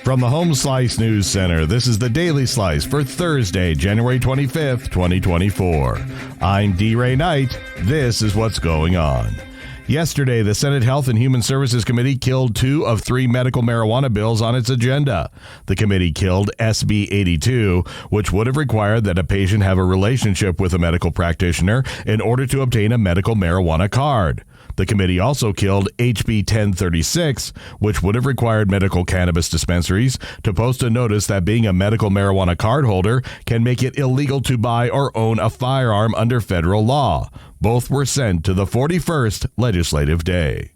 From the Home Slice News Center, this is the Daily Slice for Thursday, January 25th, 2024. I'm D. Ray Knight. This is what's going on. Yesterday, the Senate Health and Human Services Committee killed 2 of 3 medical marijuana bills on its agenda. The committee killed SB 82, which would have required that a patient have a relationship with a medical practitioner in order to obtain a medical marijuana card. The committee also killed HB 1036, which would have required medical cannabis dispensaries to post a notice that being a medical marijuana card holder can make it illegal to buy or own a firearm under federal law. Both were sent to the 41st legislative day.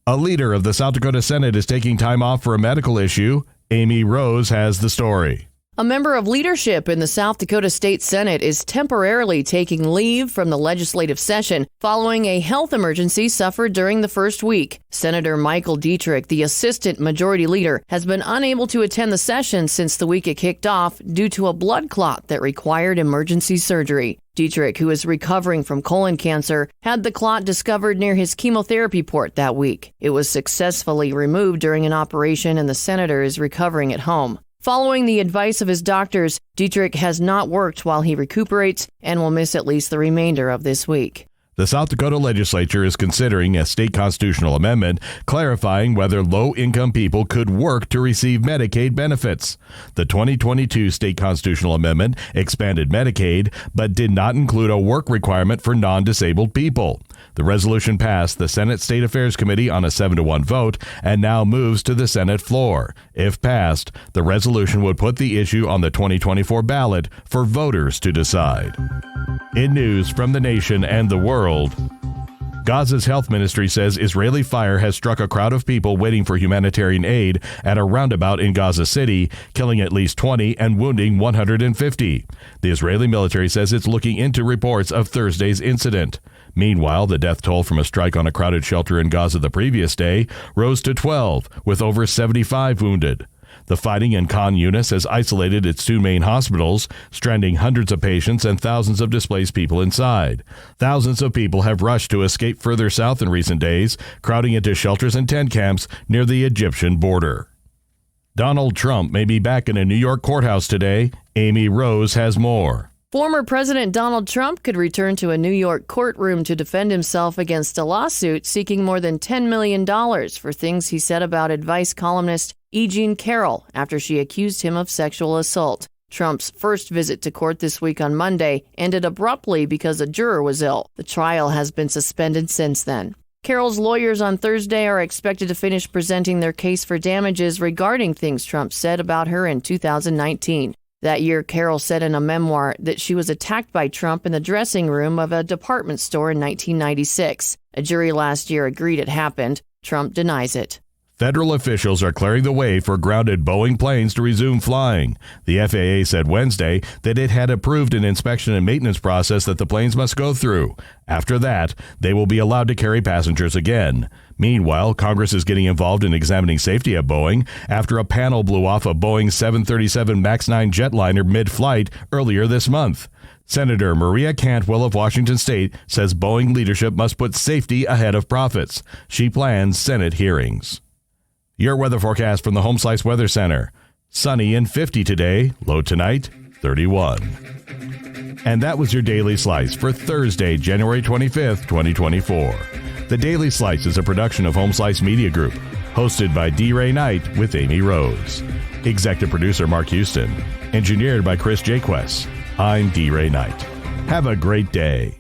A leader of the South Dakota Senate is taking time off for a medical issue. Amy Rose has the story. A member of leadership in the South Dakota State Senate is temporarily taking leave from the legislative session following a health emergency suffered during the first week. Senator Sen Dietrich, the assistant majority leader, has been unable to attend the session since the week it kicked off due to a blood clot that required emergency surgery. Dietrich, who is recovering from colon cancer, had the clot discovered near his chemotherapy port that week. It was successfully removed during an operation, and the senator is recovering at home. Following the advice of his doctors, Dietrich has not worked while he recuperates and will miss at least the remainder of this week. The South Dakota legislature is considering a state constitutional amendment clarifying whether low-income people could work to receive Medicaid benefits. The 2022 state constitutional amendment expanded Medicaid, but did not include a work requirement for non-disabled people. The resolution passed the Senate State Affairs Committee on a 7-1 vote and now moves to the Senate floor. If passed, the resolution would put the issue on the 2024 ballot for voters to decide. In news from the nation and the world, Gaza's health ministry says Israeli fire has struck a crowd of people waiting for humanitarian aid at a roundabout in Gaza City, killing at least 20 and wounding 150. The Israeli military says it's looking into reports of Thursday's incident. Meanwhile, the death toll from a strike on a crowded shelter in Gaza the previous day rose to 12, with over 75 wounded. The fighting in Khan Yunis has isolated its 2 main hospitals, stranding hundreds of patients and thousands of displaced people inside. Thousands of people have rushed to escape further south in recent days, crowding into shelters and tent camps near the Egyptian border. Donald Trump may be back in a New York courthouse today. Amy Rose has more. Former President Donald Trump could return to a New York courtroom to defend himself against a lawsuit seeking more than $10 million for things he said about advice columnist E. Jean Carroll after she accused him of sexual assault. Trump's first visit to court this week on Monday ended abruptly because a juror was ill. The trial has been suspended since then. Carroll's lawyers on Thursday are expected to finish presenting their case for damages regarding things Trump said about her in 2019. That year, Carroll said in a memoir that she was attacked by Trump in the dressing room of a department store in 1996. A jury last year agreed it happened. Trump denies it. Federal officials are clearing the way for grounded Boeing planes to resume flying. The FAA said Wednesday that it had approved an inspection and maintenance process that the planes must go through. After that, they will be allowed to carry passengers again. Meanwhile, Congress is getting involved in examining safety at Boeing after a panel blew off a Boeing 737 MAX 9 jetliner mid-flight earlier this month. Senator Maria Cantwell of Washington State says Boeing leadership must put safety ahead of profits. She plans Senate hearings. Your weather forecast from the Home Slice Weather Center. Sunny and 50 today, low tonight, 31. And that was your Daily Slice for Thursday, January 25th, 2024. The Daily Slice is a production of Home Slice Media Group, hosted by D. Ray Knight with Amy Rose. Executive producer Mark Houston. Engineered by Chris Jaquess. I'm D. Ray Knight. Have a great day.